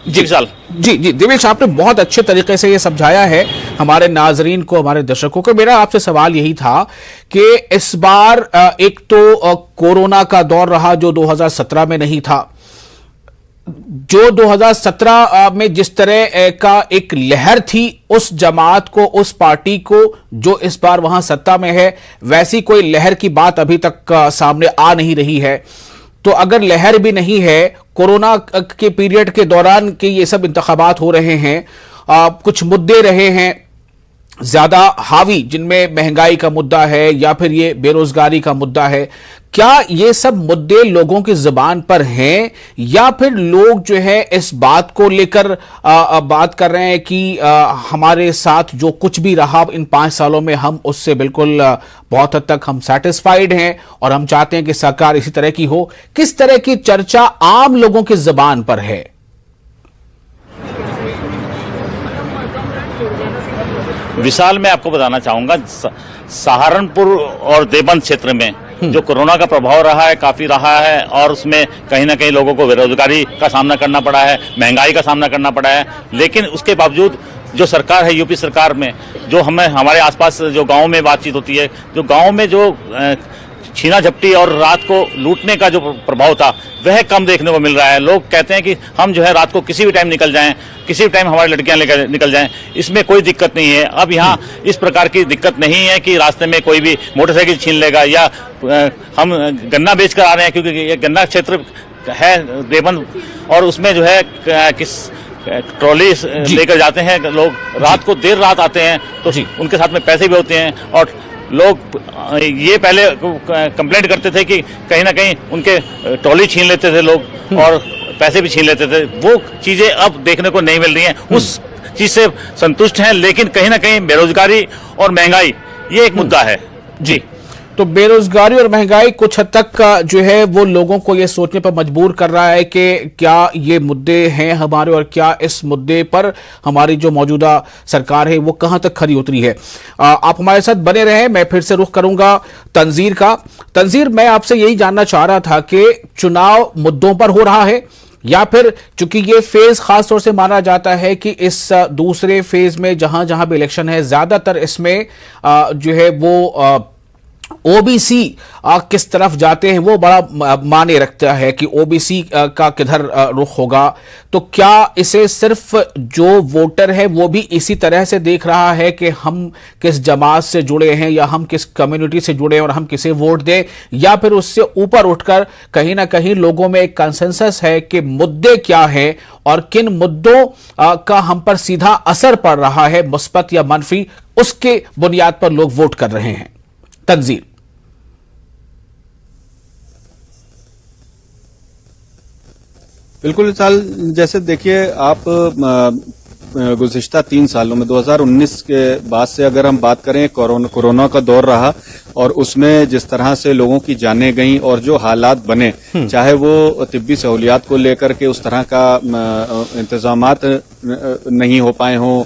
जी विशाल। जी जी देवेश, आपने बहुत अच्छे तरीके से ये समझाया है हमारे नाजरीन को, हमारे दर्शकों को। मेरा आपसे सवाल यही था कि इस बार एक तो कोरोना का दौर रहा जो 2017 में नहीं था। जो 2017 में जिस तरह का एक लहर थी उस जमात को, उस पार्टी को जो इस बार वहां सत्ता में है, वैसी कोई लहर की बात अभी तक सामने आ नहीं रही है। तो अगर लहर भी नहीं है, कोरोना के पीरियड के दौरान के ये सब इंतखाबात हो रहे हैं, कुछ मुद्दे रहे हैं ज्यादा हावी, जिनमें महंगाई का मुद्दा है या फिर ये बेरोजगारी का मुद्दा है। क्या ये सब मुद्दे लोगों की जुबान पर हैं या फिर लोग जो है इस बात को लेकर बात कर रहे हैं कि हमारे साथ जो कुछ भी रहा इन 5 सालों में हम उससे बिल्कुल बहुत हद तक हम सेटिस्फाइड हैं और हम चाहते हैं कि सरकार इसी तरह की हो? किस तरह की चर्चा आम लोगों की जुबान पर है? विशाल, मैं आपको बताना चाहूंगा, सहारनपुर और देवबंद क्षेत्र में जो कोरोना का प्रभाव रहा है काफी रहा है और उसमें कहीं ना कहीं लोगों को बेरोजगारी का सामना करना पड़ा है, महंगाई का सामना करना पड़ा है। लेकिन उसके बावजूद जो सरकार है, यूपी सरकार में, जो हमें हमारे आसपास जो गांव में बातचीत होती है, जो गांव में जो छीना झपटी और रात को लूटने का जो प्रभाव था वह कम देखने को मिल रहा है। लोग कहते हैं कि हम जो है रात को किसी भी टाइम निकल जाएं, किसी भी टाइम हमारी लड़कियां लेकर निकल जाएं, इसमें कोई दिक्कत नहीं है। अब यहाँ इस प्रकार की दिक्कत नहीं है कि रास्ते में कोई भी मोटरसाइकिल छीन लेगा या हम गन्ना बेच कर आ रहे हैं, क्योंकि ये गन्ना क्षेत्र है देवबंद और उसमें जो है किस ट्रॉली लेकर जाते हैं लोग, रात को देर रात आते हैं तो उनके साथ में पैसे भी होते हैं और लोग ये पहले कंप्लेंट करते थे कि कहीं ना कहीं उनके ट्रॉली छीन लेते थे लोग और पैसे भी छीन लेते थे। वो चीजें अब देखने को नहीं मिल रही हैं, उस चीज से संतुष्ट हैं। लेकिन कहीं ना कहीं बेरोजगारी और महंगाई ये एक मुद्दा है। जी, तो बेरोजगारी और महंगाई कुछ हद तक का जो है वो लोगों को ये सोचने पर मजबूर कर रहा है कि क्या ये मुद्दे हैं हमारे और क्या इस मुद्दे पर हमारी जो मौजूदा सरकार है वो कहां तक खरी उतरी है। आप हमारे साथ बने रहें। मैं फिर से रुख करूंगा तंजीर का। तंजीर, मैं आपसे यही जानना चाह रहा था कि चुनाव मुद्दों पर हो रहा है या फिर चूंकि ये फेज खास तौर से माना जाता है कि इस दूसरे फेज में जहां जहां भी इलेक्शन है ज्यादातर इसमें जो है वो ओबीसी किस तरफ जाते हैं वो बड़ा माने रखता है कि ओबीसी का किधर रुख होगा। तो क्या इसे सिर्फ जो वोटर है वो भी इसी तरह से देख रहा है कि हम किस जमात से जुड़े हैं या हम किस कम्युनिटी से जुड़े हैं और हम किसे वोट दें, या फिर उससे ऊपर उठकर कहीं ना कहीं लोगों में एक कंसेंसस है कि मुद्दे क्या हैं और किन मुद्दों का हम पर सीधा असर पड़ रहा है, मुस्बत या मनफी, उसके बुनियाद पर लोग वोट कर रहे हैं? तंजीर। बिल्कुल साल, जैसे देखिए आप गुज़िश्ता 3 सालों में 2019 के बाद से अगर हम बात करें, कोरोना का दौर रहा और उसमें जिस तरह से लोगों की जानें गईं और जो हालात बने, चाहे वो तिब्बी सहूलियात को लेकर के उस तरह का इंतजामात नहीं हो पाए हों,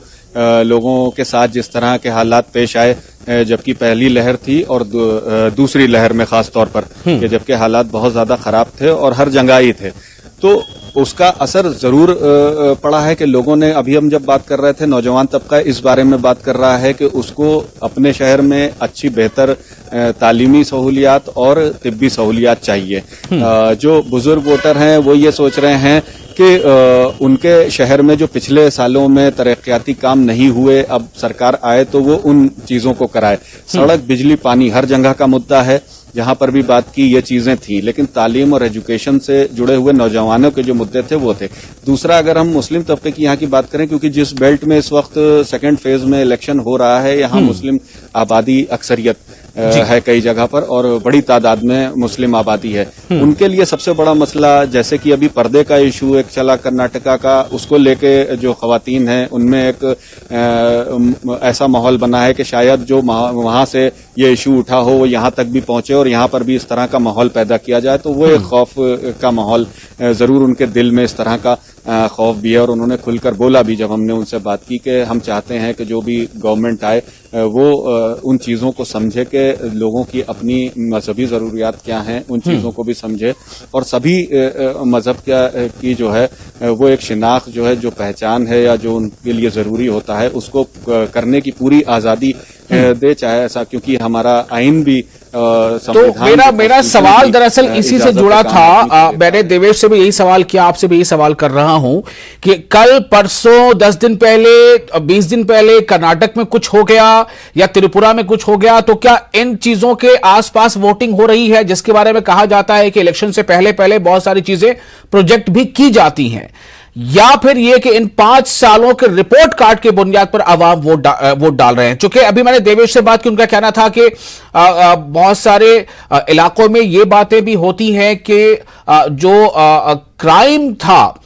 लोगों के साथ जिस तरह के हालात पेश आए जबकि पहली लहर थी और दूसरी लहर में खास तौर पर कि जबकि हालात बहुत ज्यादा खराब थे और हर जगह ही थे, तो उसका असर जरूर पड़ा है कि लोगों ने, अभी हम जब बात कर रहे थे, नौजवान तबका इस बारे में बात कर रहा है कि उसको अपने शहर में अच्छी बेहतर तालीमी सहूलियात और तिब्बी सहूलियात चाहिए। जो बुजुर्ग वोटर हैं वो ये सोच रहे हैं कि उनके शहर में जो पिछले सालों में तरक्याती काम नहीं हुए, अब सरकार आए तो वो उन चीजों को कराए। सड़क, बिजली, पानी हर जगह का मुद्दा है, जहां पर भी बात की ये चीजें थी, लेकिन तालीम और एजुकेशन से जुड़े हुए नौजवानों के जो मुद्दे थे वो थे। दूसरा, अगर हम मुस्लिम तबके की यहाँ की बात करें, क्योंकि जिस बेल्ट में इस वक्त सेकंड फेज में इलेक्शन हो रहा है, यहाँ मुस्लिम आबादी अक्सरियत है कई जगह पर और बड़ी तादाद में मुस्लिम आबादी है। उनके लिए सबसे बड़ा मसला, जैसे कि अभी पर्दे का इशू एक चला कर्नाटका का, उसको लेके जो खवातीन हैं उनमें एक ऐसा माहौल बना है कि शायद जो वहां से ये इशू उठा हो वो यहाँ तक भी पहुंचे और यहाँ पर भी इस तरह का माहौल पैदा किया जाए, तो वो एक खौफ का माहौल जरूर उनके दिल में इस तरह का खौफ भी है। और उन्होंने खुलकर बोला भी, जब हमने उनसे बात की, कि हम चाहते हैं कि जो भी गवर्नमेंट आए वो उन चीज़ों को समझे कि लोगों की अपनी मजहबी ज़रूरियात क्या हैं, उन चीज़ों को भी समझे और सभी मजहब की जो है वो एक शिनाख्त जो है, जो पहचान है या जो उनके लिए जरूरी होता है, उसको करने की पूरी आजादी दे, चाहे ऐसा, क्योंकि हमारा आइन भी तो मेरा सवाल दरअसल इसी से जुड़ा था। मैंने देवेश से भी यही सवाल किया, आपसे भी यही सवाल कर रहा हूं कि कल परसों 10 दिन पहले 20 दिन पहले कर्नाटक में कुछ हो गया या त्रिपुरा में कुछ हो गया, तो क्या इन चीजों के आसपास वोटिंग हो रही है, जिसके बारे में कहा जाता है कि इलेक्शन से पहले पहले बहुत सारी चीजें प्रोजेक्ट भी की जाती हैं, या फिर यह कि इन 5 सालों के रिपोर्ट कार्ड के बुनियाद पर आवाम वोट डाल रहे हैं? चूंकि अभी मैंने देवेश से बात की, उनका कहना था कि बहुत सारे इलाकों में ये बातें भी होती हैं कि जो क्राइम था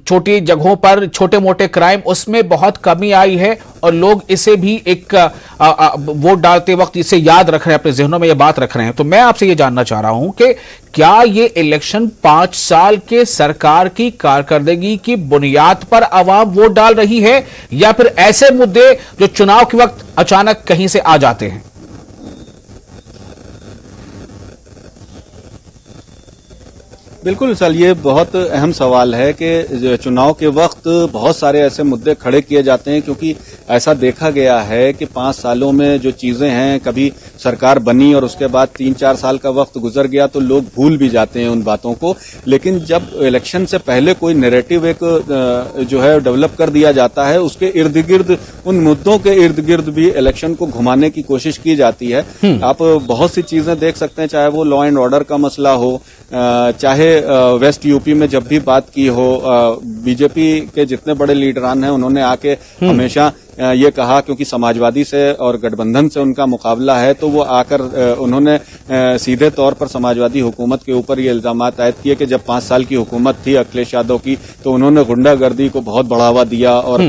छोटी जगहों पर, छोटे मोटे क्राइम, उसमें बहुत कमी आई है और लोग इसे भी एक वोट डालते वक्त इसे याद रख रहे हैं, अपने जहनों में ये बात रख रहे हैं। तो मैं आपसे ये जानना चाह रहा हूं कि क्या ये इलेक्शन 5 साल के सरकार की कारकर्दगी की बुनियाद पर आवाम वोट डाल रही है, या फिर ऐसे मुद्दे जो चुनाव के वक्त अचानक कहीं से आ जाते हैं? बिल्कुल सर, ये बहुत अहम सवाल है कि चुनाव के वक्त बहुत सारे ऐसे मुद्दे खड़े किए जाते हैं, क्योंकि ऐसा देखा गया है कि 5 सालों में जो चीजें हैं, कभी सरकार बनी और उसके बाद 3-4 साल का वक्त गुजर गया तो लोग भूल भी जाते हैं उन बातों को। लेकिन जब इलेक्शन से पहले कोई नैरेटिव एक जो है डेवलप कर दिया जाता है, उसके इर्द गिर्द, उन मुद्दों के इर्द गिर्द भी इलेक्शन को घुमाने की कोशिश की जाती है। आप बहुत सी चीजें देख सकते हैं, चाहे वो लॉ एंड ऑर्डर का मसला हो, चाहे वेस्ट यूपी में जब भी बात की हो, बीजेपी के जितने बड़े लीडरान हैं उन्होंने आके हमेशा ये कहा, क्योंकि समाजवादी से और गठबंधन से उनका मुकाबला है, तो वो आकर उन्होंने सीधे तौर पर समाजवादी हुकूमत के ऊपर ये इल्जाम आयद किए कि जब 5 साल की हुकूमत थी अखिलेश यादव की, तो उन्होंने गुंडागर्दी को बहुत बढ़ावा दिया और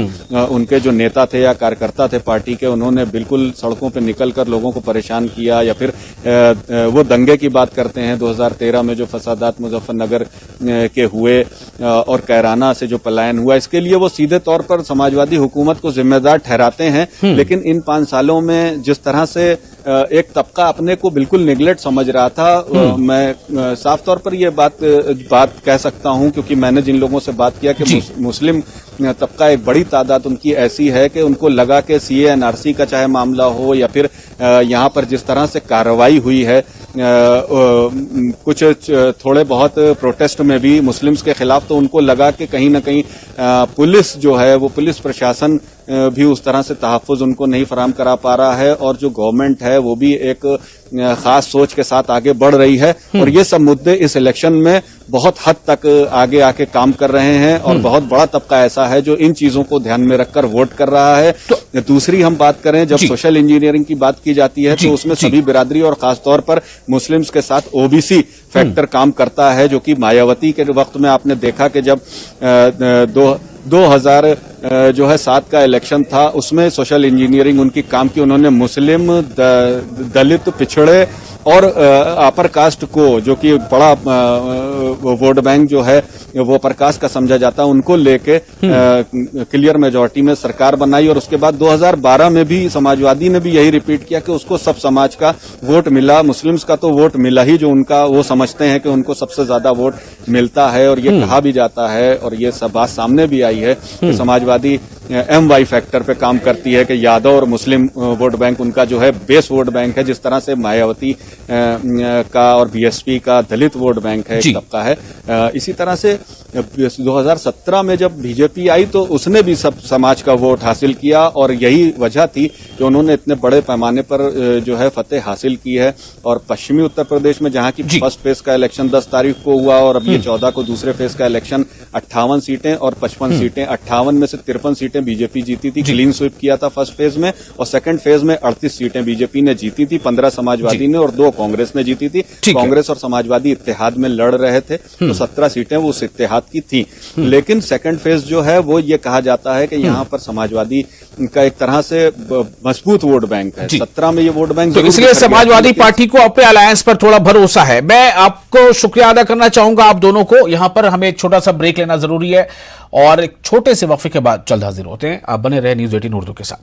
उनके जो नेता थे या कार्यकर्ता थे पार्टी के, उन्होंने बिल्कुल सड़कों पर निकलकर लोगों को परेशान किया। या फिर वो दंगे की बात करते हैं 2013 में जो फसादात मुजफ्फरनगर के हुए और कैराना से जो पलायन हुआ, इसके लिए वो सीधे तौर पर समाजवादी हुकूमत को जिम्मेदार ठहराते हैं। लेकिन इन 5 सालों में जिस तरह से एक तबका अपने को बिल्कुल निगलेक्ट समझ रहा था, मैं साफ तौर पर ये बात कह सकता हूं, क्योंकि मैंने जिन लोगों से बात किया कि मुस्लिम तबका एक बड़ी तादाद उनकी ऐसी है कि उनको लगा कि सीए एनआरसी का चाहे मामला हो या फिर यहाँ पर जिस तरह से कार्रवाई हुई है, कुछ थोड़े बहुत प्रोटेस्ट में भी मुस्लिम्स के खिलाफ, तो उनको लगा कि कहीं ना कहीं पुलिस जो है, वो पुलिस प्रशासन भी उस तरह से तहफ़्फ़ुज़ उनको नहीं फराहम करा पा रहा है, और जो गवर्नमेंट है वो भी एक खास सोच के साथ आगे बढ़ रही है। और ये सब मुद्दे इस इलेक्शन में बहुत हद तक आगे आके काम कर रहे हैं, और बहुत बड़ा तबका ऐसा है जो इन चीजों को ध्यान में रखकर वोट कर रहा है। तो दूसरी हम बात करें, जब सोशल इंजीनियरिंग की बात की जाती है, तो उसमें सभी बिरादरी और खासतौर पर मुस्लिम्स के साथ ओबीसी फैक्टर काम करता है, जो कि मायावती के वक्त में आपने देखा कि जब 2007 का इलेक्शन था, उसमें सोशल इंजीनियरिंग उनकी काम की। उन्होंने मुस्लिम, दलित, पिछड़े और अपर कास्ट को, जो कि बड़ा वोट बैंक जो है वो अपर कास्ट का समझा जाता है, उनको लेके क्लियर मेजॉरिटी में सरकार बनाई। और उसके बाद 2012 में भी समाजवादी ने भी यही रिपीट किया कि उसको सब समाज का वोट मिला, मुस्लिम्स का तो वोट मिला ही, जो उनका वो समझते हैं कि उनको सबसे ज्यादा वोट मिलता है। और ये कहा भी जाता है और ये सब बात सामने भी आई है कि समाजवादी MY फैक्टर पे काम करती है, कि यादव और मुस्लिम वोट बैंक उनका जो है बेस वोट बैंक है, जिस तरह से मायावती का और BSP का दलित वोट बैंक है, एक तबका है। इसी तरह से 2017 में जब बीजेपी आई तो उसने भी सब समाज का वोट हासिल किया, और यही वजह थी कि उन्होंने इतने बड़े पैमाने पर जो है फतेह हासिल की है। और पश्चिमी उत्तर प्रदेश में जहां की फर्स्ट फेज का इलेक्शन 10 तारीख को हुआ, और अब ये 14 को दूसरे फेज का इलेक्शन, 58 सीटें और 55 सीटें, 58 में से 53 सीटें बीजेपी जीती थी, क्लीन स्वीप किया था फर्स्ट फेज में। और सेकंड फेज में 38 सीटें बीजेपी ने जीती थी, 15 समाजवादी ने और 2 कांग्रेस ने जीती थी। कांग्रेस और समाजवादी इत्तेहाद में लड़ रहे थे, तो 17 सीटें वो उस इत्तेहाद की थी। लेकिन सेकंड फेज जो है वो ये कहा जाता है कि यहाँ पर समाजवादी का एक तरह से मजबूत वोट बैंक है, 17 में ये वोट बैंक, तो इसलिए समाजवादी पार्टी को अपने अलायंस पर थोड़ा भरोसा है। मैं आपको शुक्रिया अदा करना चाहूंगा, आप दोनों को। यहां पर हमें एक छोटा सा ब्रेक लेना जरूरी है और एक छोटे से वक्फे के बाद जल्द हाजिर होते हैं। आप बने रहे न्यूज़ 18 उर्दू के साथ।